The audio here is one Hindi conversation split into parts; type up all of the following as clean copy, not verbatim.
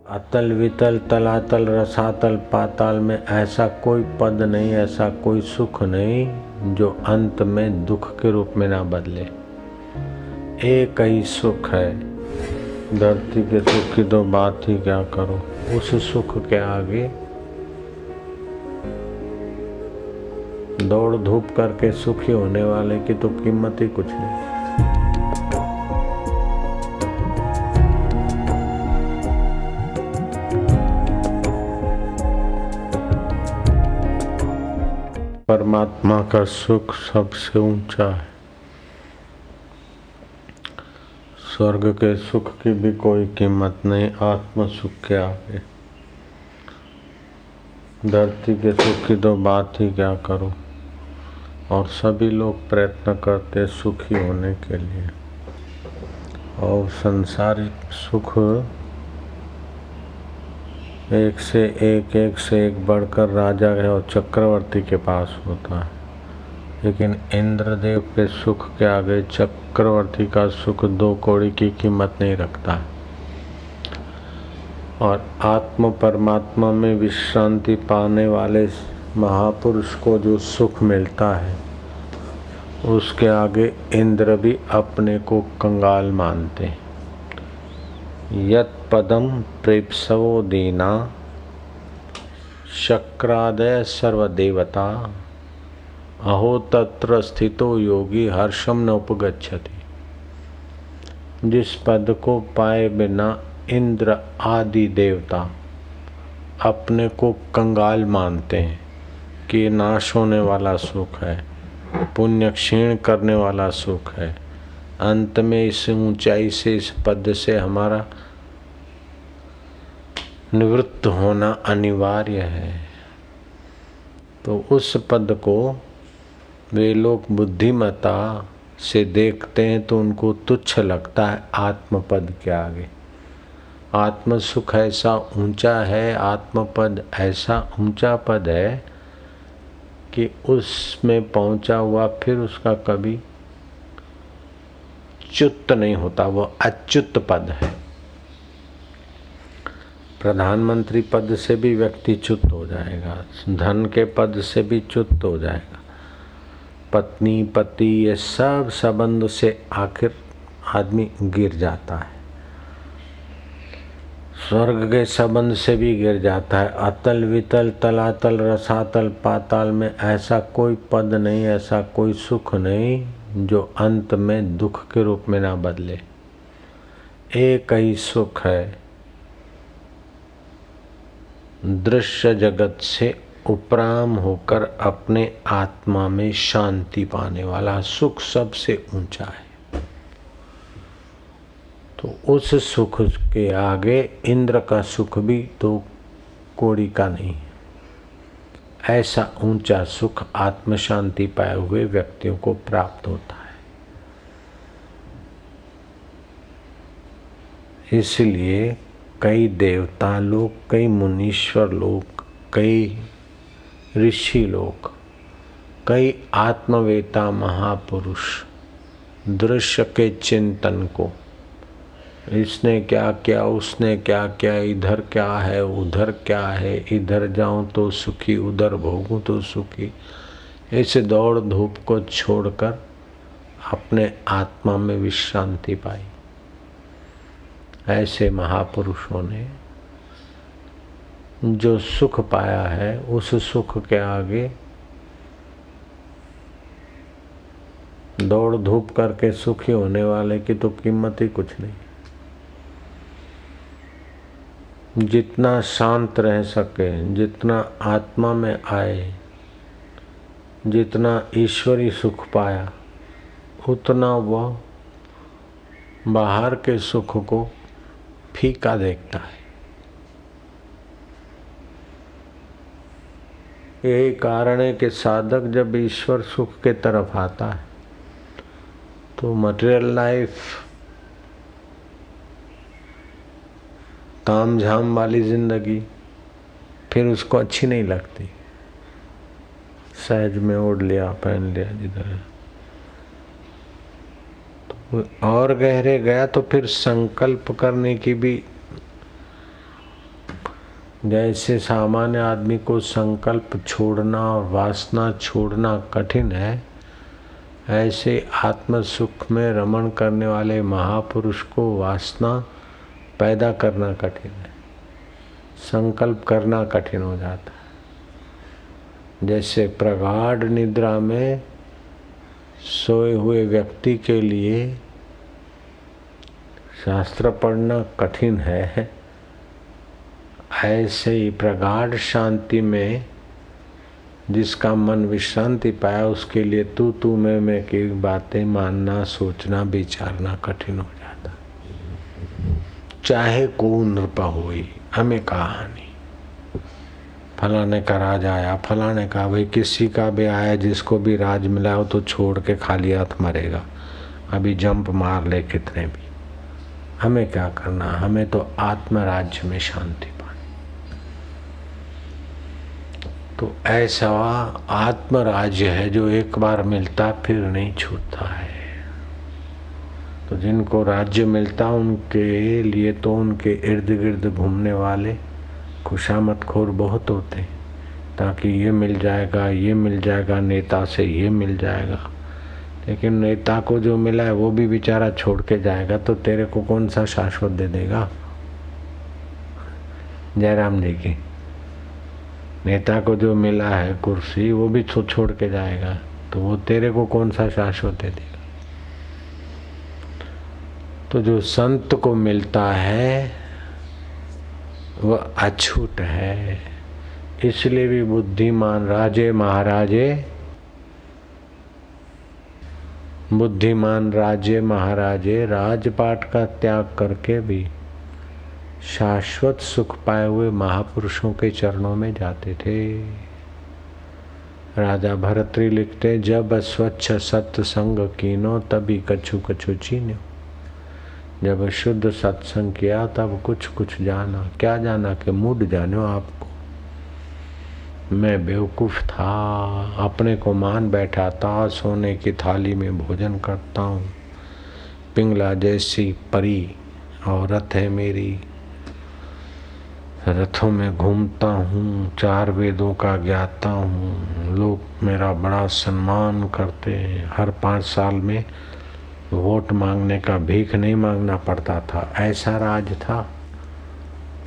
अतल वितल तलातल रसातल पाताल में ऐसा कोई पद नहीं, ऐसा कोई सुख नहीं जो अंत में दुख के रूप में ना बदले। एक ही सुख है। धरती के सुख की तो बात ही क्या करो। उस सुख के आगे दौड़ धूप करके सुखी होने वाले की तो कीमत ही कुछ नहीं। परमात्मा का सुख सबसे ऊंचा है। स्वर्ग के सुख की भी कोई कीमत नहीं आत्म सुख के आगे। धरती के सुख की तो बात ही क्या करो। और सभी लोग प्रयत्न करते सुखी होने के लिए। और संसारिक सुख एक से एक बढ़कर राजा और चक्रवर्ती के पास होता है, लेकिन इंद्रदेव के सुख के आगे चक्रवर्ती का सुख दो कौड़ी की कीमत नहीं रखता। और आत्म परमात्मा में विश्रांति पाने वाले महापुरुष को जो सुख मिलता है उसके आगे इंद्र भी अपने को कंगाल मानते हैं। यत् पदम प्रेप्सवो दीना शक्रादय सर्वदेवता अहो तत्र स्थितो योगी हर्षम न उपगच्छति। जिस पद को पाए बिना इंद्र आदि देवता अपने को कंगाल मानते हैं कि नाश होने वाला सुख है, पुण्य क्षीण करने वाला सुख है, अंत में इस ऊंचाई से इस पद से हमारा निवृत्त होना अनिवार्य है, तो उस पद को वे लोग बुद्धिमता से देखते हैं तो उनको तुच्छ लगता है आत्मपद के आगे। आत्म सुख ऐसा ऊंचा है, आत्मपद ऐसा ऊंचा पद है कि उसमें पहुंचा हुआ फिर उसका कभी च्युत नहीं होता, वो अच्युत पद है। प्रधानमंत्री पद से भी व्यक्ति च्युत हो जाएगा, धन के पद से भी च्युत हो जाएगा, पत्नी पति ये सब संबंध से आखिर आदमी गिर जाता है, स्वर्ग के संबंध से भी गिर जाता है। अतल वितल तलातल रसातल पाताल में ऐसा कोई पद नहीं, ऐसा कोई सुख नहीं जो अंत में दुख के रूप में ना बदले। एक ही सुख है, दृश्य जगत से उपराम होकर अपने आत्मा में शांति पाने वाला सुख सबसे ऊंचा है। तो उस सुख के आगे इंद्र का सुख भी तो कोड़ी का नहीं। ऐसा ऊंचा सुख आत्म शांति पाए हुए व्यक्तियों को प्राप्त होता है। इसलिए कई देवता लोग, कई मुनीश्वर लोग, कई ऋषि लोग, कई आत्मवेता महापुरुष दृश्य के चिंतन को, इसने क्या किया, उसने क्या किया, इधर क्या है, उधर क्या है, इधर जाऊं तो सुखी, उधर भोगूं तो सुखी, इस दौड़ धूप को छोड़कर अपने आत्मा में विश्रांति पाई। ऐसे महापुरुषों ने जो सुख पाया है उस सुख के आगे दौड़ धूप करके सुखी होने वाले की तो कीमत ही कुछ नहीं। जितना शांत रह सके, जितना आत्मा में आए, जितना ईश्वरी सुख पाया, उतना वह बाहर के सुख को फीका देखता है। यही कारण है कि साधक जब ईश्वर सुख के तरफ आता है तो मटेरियल लाइफ, ताम झाम वाली जिंदगी फिर उसको अच्छी नहीं लगती। सहज में ओढ़ लिया, पहन लिया जिधर, तो और गहरे गया तो फिर संकल्प करने की भी, जैसे सामान्य आदमी को संकल्प छोड़ना और वासना छोड़ना कठिन है, ऐसे आत्म सुख में रमण करने वाले महापुरुष को वासना पैदा करना कठिन है, संकल्प करना कठिन हो जाता है। जैसे प्रगाढ़ निद्रा में सोए हुए व्यक्ति के लिए शास्त्र पढ़ना कठिन है, ऐसे ही प्रगाढ़ शांति में जिसका मन विश्रांति पाया उसके लिए तू मैं की बातें मानना, सोचना, विचारना कठिन हो जाता। चाहे को नृप होई, हमें कहानी फलाने का राज आया, फलाने का, भाई किसी का भी आया, जिसको भी राज मिला हो तो छोड़ के खाली हाथ मरेगा, अभी जंप मार ले कितने भी, हमें क्या करना, हमें तो आत्मराज्य में शांति पानी। तो ऐसा आत्मराज्य है जो एक बार मिलता फिर नहीं छूटता है। तो जिनको राज्य मिलता उनके लिए तो उनके इर्द गिर्द घूमने वाले खुशामद खोर बहुत होते, ताकि ये मिल जाएगा, ये मिल जाएगा, नेता से ये मिल जाएगा। लेकिन नेता को जो मिला है वो भी बेचारा छोड़ के जाएगा, तो तेरे को कौन सा शाश्वत दे देगा। जयराम जी की नेता को जो मिला है कुर्सी, वो भी छोड़ के जाएगा, तो वो तेरे को कौन सा शाश्वत दे देगा। तो जो संत को मिलता है वह अछूट है। इसलिए भी बुद्धिमान राजे महाराजे, बुद्धिमान राजे महाराजे राजपाट का त्याग करके भी शाश्वत सुख पाए हुए महापुरुषों के चरणों में जाते थे। राजा भरतरी लिखते, जब स्वच्छ सत्संग कीनो तभी कछु कछु चीन्यो। जब शुद्ध सत्संग किया तब कुछ कुछ जाना। क्या जाना कि मूड जानो आपको। मैं बेवकूफ़ था, अपने को मान बैठा था, सोने की थाली में भोजन करता हूँ, पिंगला जैसी परी औरत है मेरी, रथों में घूमता हूँ, 4 वेदों का ज्ञाता हूँ, लोग मेरा बड़ा सम्मान करते हैं, हर 5 साल में वोट मांगने का भीख नहीं मांगना पड़ता था, ऐसा राज था।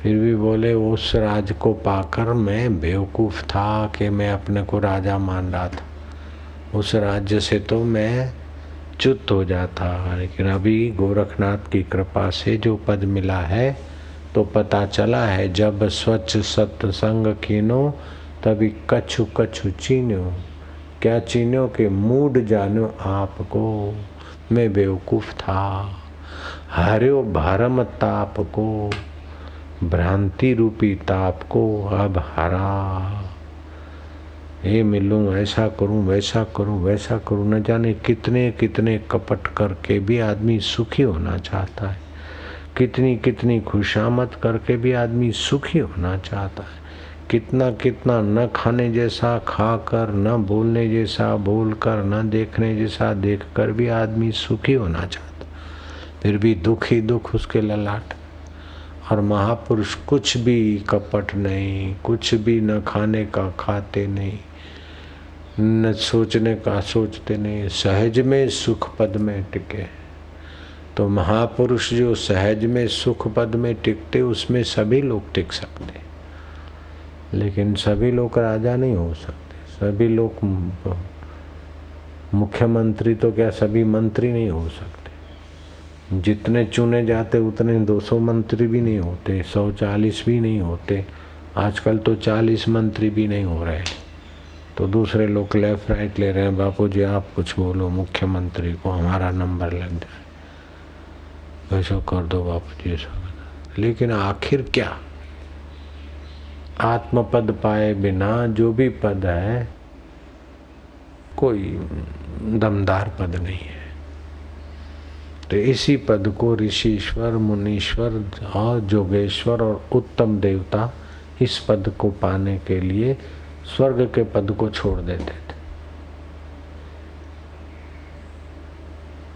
फिर भी बोले उस राज को पाकर मैं बेवकूफ़ था कि मैं अपने को राजा मान रहा था, उस राज्य से तो मैं च्युत हो जाता। लेकिन अभी गोरखनाथ की कृपा से जो पद मिला है तो पता चला है, जब स्वच्छ सत्संग कीनो तभी कछु कछु चीन्यो। क्या चीन्यो के मूड जानो आपको। मैं बेवकूफ़ था, हर्यो भरम ताप को, भ्रांति रूपी ताप को अब हरा। ये मिलूं, ऐसा करूं, वैसा करूं, वैसा करूं, न जाने कितने कितने कपट करके भी आदमी सुखी होना चाहता है, कितनी कितनी खुशामद करके भी आदमी सुखी होना चाहता है, कितना कितना न खाने जैसा खाकर, न बोलने जैसा बोलकर, न देखने जैसा देखकर भी आदमी सुखी होना चाहता, फिर भी दुख ही दुख उसके ललाट। और महापुरुष कुछ भी कपट नहीं, कुछ भी न खाने का खाते नहीं, न सोचने का सोचते नहीं, सहज में सुख पद में टिके। तो महापुरुष जो सहज में सुख पद में टिकते, उसमें सभी लोग टिक सकते, लेकिन सभी लोग राजा नहीं हो सकते, सभी लोग मुख्यमंत्री तो क्या सभी मंत्री नहीं हो सकते। जितने चुने जाते उतने 200 मंत्री भी नहीं होते, 140 भी नहीं होते, आजकल तो 40 मंत्री भी नहीं हो रहे। तो दूसरे लोग लेफ्ट राइट ले रहे हैं, बापू जी आप कुछ बोलो मुख्यमंत्री को, हमारा नंबर लग जाए, ऐसा कर दो बापू जी ऐसा। लेकिन आखिर क्या, आत्मपद पाए बिना जो भी पद है कोई दमदार पद नहीं है। तो इसी पद को ऋषिश्वर, मुनीश्वर और जोगेश्वर और उत्तम देवता इस पद को पाने के लिए स्वर्ग के पद को छोड़ देते थे।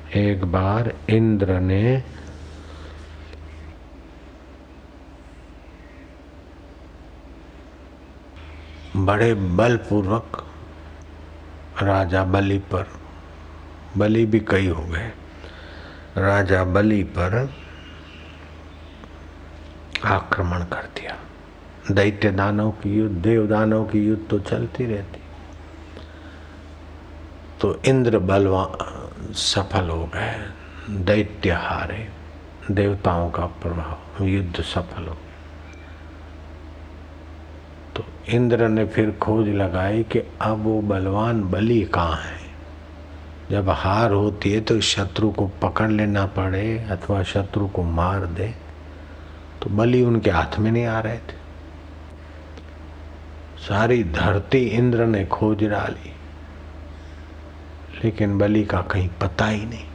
एक बार इंद्र ने बड़े बलपूर्वक राजा बलि पर, बलि भी कई हो गए, राजा बलि पर आक्रमण कर दिया। दैत्य दानव की युद्ध, देव दानव की युद्ध तो चलती रहती। तो इंद्र बलवान सफल हो गए, दैत्य हारे, देवताओं का प्रभाव, युद्ध सफल हो। तो इंद्र ने फिर खोज लगाई कि अब वो बलवान बलि कहाँ है। जब हार होती है तो शत्रु को पकड़ लेना पड़े अथवा शत्रु को मार दे, तो बलि उनके हाथ में नहीं आ रहे थे। सारी धरती इंद्र ने खोज डाली, लेकिन बलि का कहीं पता ही नहीं,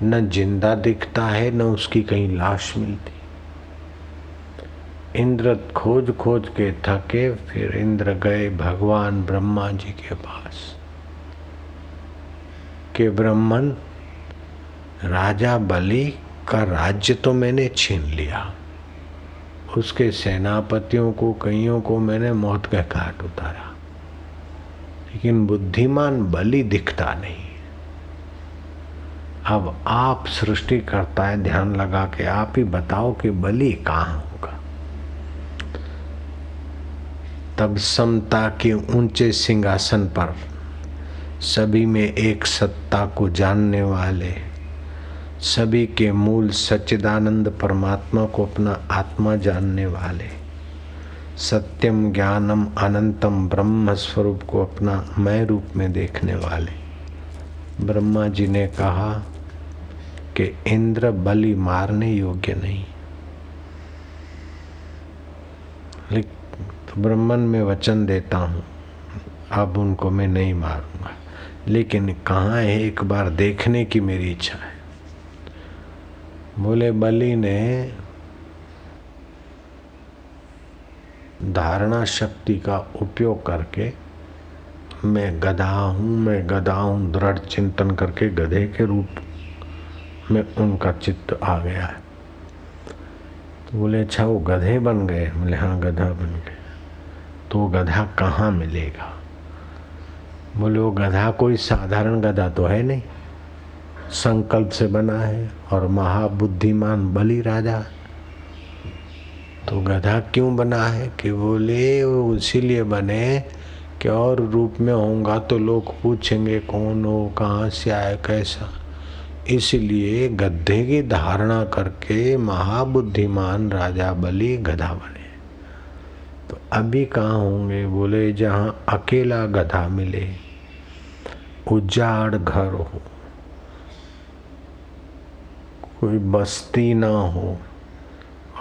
न जिंदा दिखता है न उसकी कहीं लाश मिलती। इंद्र खोज खोज के थके, फिर इंद्र गए भगवान ब्रह्मा जी के पास कि ब्रह्मन, राजा बलि का राज्य तो मैंने छीन लिया, उसके सेनापतियों को कईयों को मैंने मौत के घाट उतारा, लेकिन बुद्धिमान बलि दिखता नहीं। अब आप सृष्टि करता है, ध्यान लगा के आप ही बताओ कि बलि कहाँ होगा। तब समता के ऊंचे सिंहासन पर सभी में एक सत्ता को जानने वाले, सभी के मूल सच्चिदानंद परमात्मा को अपना आत्मा जानने वाले, सत्यम ज्ञानम अनंतम ब्रह्म स्वरूप को अपना मैं रूप में देखने वाले ब्रह्मा जी ने कहा कि इंद्र बलि मारने योग्य नहीं। तो ब्रह्मन में वचन देता हूँ, अब उनको मैं नहीं मारूंगा, लेकिन कहाँ है एक बार देखने की मेरी इच्छा है। बोले बलि ने धारणा शक्ति का उपयोग करके मैं गधा हूँ दृढ़ चिंतन करके गधे के रूप में उनका चित्त आ गया है। तो बोले अच्छा वो गधे बन गए? बोले हाँ गधा बन गए। तो वो गधा कहाँ मिलेगा? बोले वो गधा कोई साधारण गधा तो है नहीं, संकल्प से बना है और महाबुद्धिमान बलि राजा। तो गधा क्यों बना है? कि बोले वो इसीलिए बने कि और रूप में होऊंगा तो लोग पूछेंगे कौन हो, कहाँ से आए, कैसा। इसलिए गधे की धारणा करके महाबुद्धिमान राजा बलि गधा बने। तो अभी कहाँ होंगे? बोले जहाँ अकेला गधा मिले, उजाड़ घर हो, कोई बस्ती ना हो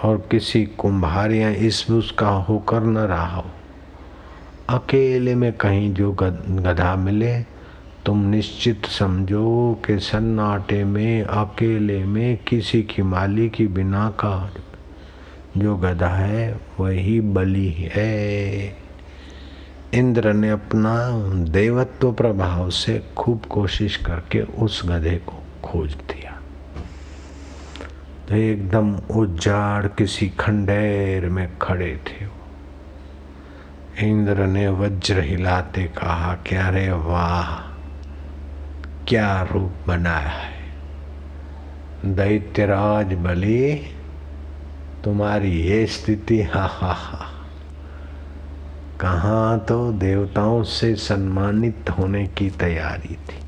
और किसी कुम्हारियाँ इस उसका होकर न रहा हो, अकेले में कहीं जो गधा मिले, तुम निश्चित समझो कि सन्नाटे में अकेले में किसी की माली की बिना का जो गधा है वही बलि है। इंद्र ने अपना देवत्व प्रभाव से खूब कोशिश करके उस गधे को खोज दिया। तो एकदम उजाड़ किसी खंडेर में खड़े थे। इंद्र ने वज्र हिलाते कहा कि अरे वाह क्या रूप बनाया है दैत्यराज बलि, तुम्हारी ये स्थिति, हा हा हा। कहाँ तो देवताओं से सम्मानित होने की तैयारी थी।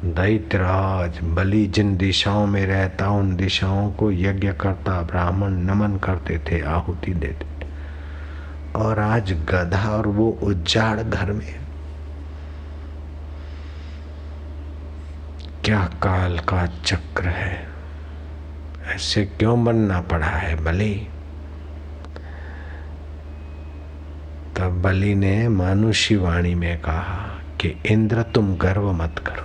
दैत्यराज बलि जिन दिशाओं में रहता उन दिशाओं को यज्ञ करता ब्राह्मण नमन करते थे, आहुति देते थे, और आज गधा और वो उजाड़ घर में। क्या काल का चक्र है, ऐसे क्यों बनना पड़ा है बलि? तब बलि ने मानुषी वाणी में कहा कि इंद्र तुम गर्व मत करो,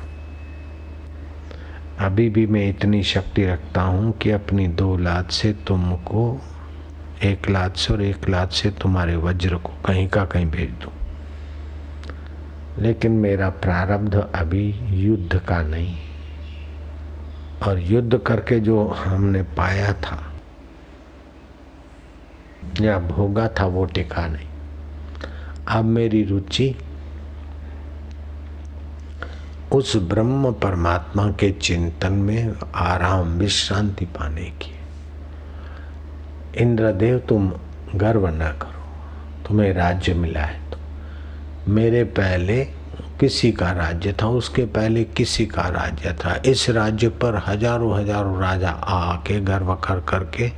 अभी भी मैं इतनी शक्ति रखता हूं कि अपनी 2 लात से तुमको, 1 लात से और 1 लात से तुम्हारे वज्र को कहीं का कहीं भेज दूं, लेकिन मेरा प्रारब्ध अभी युद्ध का नहीं, और युद्ध करके जो हमने पाया था या भोगा था वो टिका नहीं। अब मेरी रुचि उस ब्रह्म परमात्मा के चिंतन में आराम विश्रांति पाने की। इंद्रदेव तुम गर्व न करो, तुम्हें राज्य मिला है तो। मेरे पहले किसी का राज्य था, उसके पहले किसी का राज्य था। इस राज्य पर हजारों हजारों राजा आके गर्व कर करके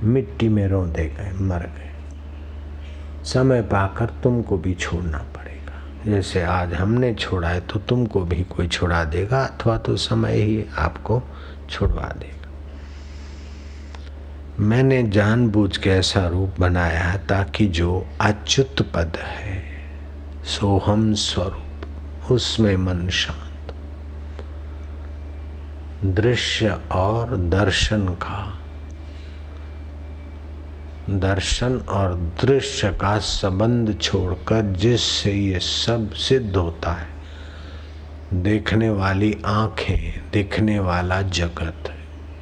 मिट्टी में रौंदे गए, मर गए। समय पाकर तुमको भी छोड़ना पड़ेगा। जैसे आज हमने छोड़ा है तो तुमको भी कोई छुड़ा देगा, अथवा तो समय ही आपको छुड़वा देगा। मैंने जानबूझ के ऐसा रूप बनाया है ताकि जो अच्युत पद है सोहम स्वरूप, उसमें मन शांत। दृश्य और दर्शन और दृश्य का संबंध छोड़कर जिससे ये सब सिद्ध होता है, देखने वाली आंखें, दिखने वाला जगत,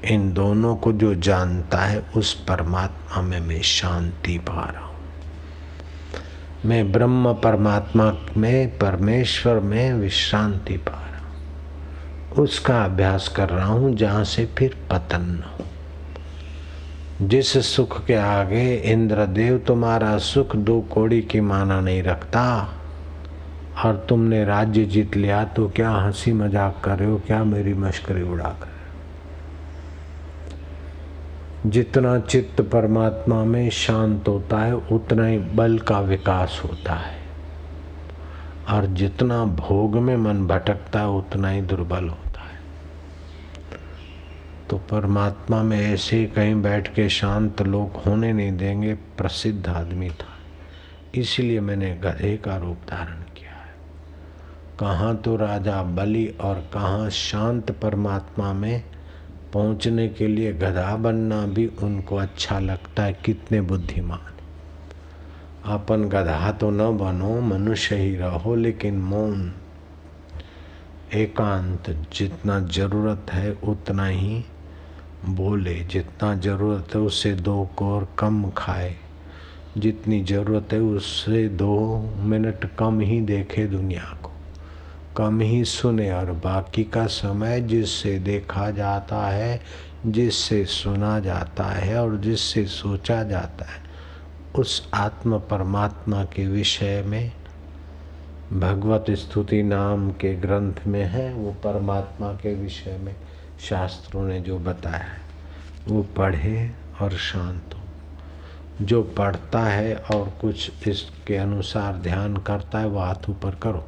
इन दोनों को जो जानता है उस परमात्मा में मैं शांति पा रहा हूं। मैं ब्रह्म परमात्मा में, परमेश्वर में विश्रांति पा रहा हूं। उसका अभ्यास कर रहा हूं जहां से फिर पतन न हो। जिस सुख के आगे इंद्रदेव तुम्हारा सुख 2 कौड़ी की माना नहीं रखता और तुमने राज्य जीत लिया तो क्या हंसी मजाक कर रहे हो, क्या मेरी मश्करी उड़ा कर रहे हो। जितना चित्त परमात्मा में शांत होता है उतना ही बल का विकास होता है, और जितना भोग में मन भटकता है उतना ही दुर्बल होता है। तो परमात्मा में ऐसे ही कहीं बैठ के शांत लोग होने नहीं देंगे। प्रसिद्ध आदमी था, इसलिए मैंने गधे का रूप धारण किया है। कहाँ तो राजा बलि और कहाँ शांत परमात्मा में पहुँचने के लिए गधा बनना भी उनको अच्छा लगता है। कितने बुद्धिमान। अपन गधा तो न बनो, मनुष्य ही रहो, लेकिन मौन एकांत, जितना जरूरत है उतना ही बोले, जितना जरूरत है उससे 2 कोर कम खाए, जितनी जरूरत है उससे 2 मिनट कम ही देखे दुनिया को, कम ही सुने, और बाकी का समय जिससे देखा जाता है, जिससे सुना जाता है और जिससे सोचा जाता है, उस आत्म परमात्मा के विषय में भगवत स्तुति नाम के ग्रंथ में है। वो परमात्मा के विषय में शास्त्रों ने जो बताया है वो पढ़े और शांत हो। जो पढ़ता है और कुछ इसके अनुसार ध्यान करता है वो हाथ ऊपर करो।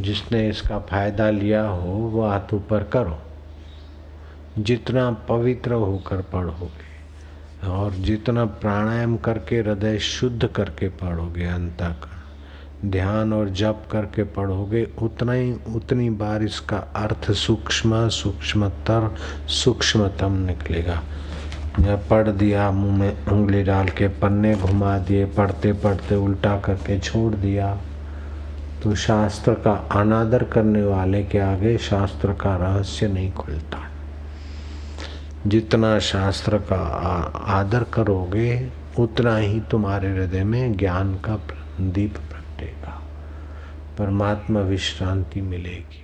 जिसने इसका फायदा लिया हो वो हाथ ऊपर करो। जितना पवित्र होकर पढ़ोगे और जितना प्राणायाम करके हृदय शुद्ध करके पढ़ोगे, अंतःकरण ध्यान और जप करके पढ़ोगे, उतनी बार इसका अर्थ सूक्ष्मतर सूक्ष्मतम निकलेगा। जब पढ़ दिया, मुंह में उंगली डाल के पन्ने घुमा दिए, पढ़ते पढ़ते उल्टा करके छोड़ दिया, तो शास्त्र का अनादर करने वाले के आगे शास्त्र का रहस्य नहीं खुलता। जितना शास्त्र का आदर करोगे उतना ही तुम्हारे हृदय में ज्ञान का दीप प्रगटेगा, परमात्मा विश्रांति मिलेगी।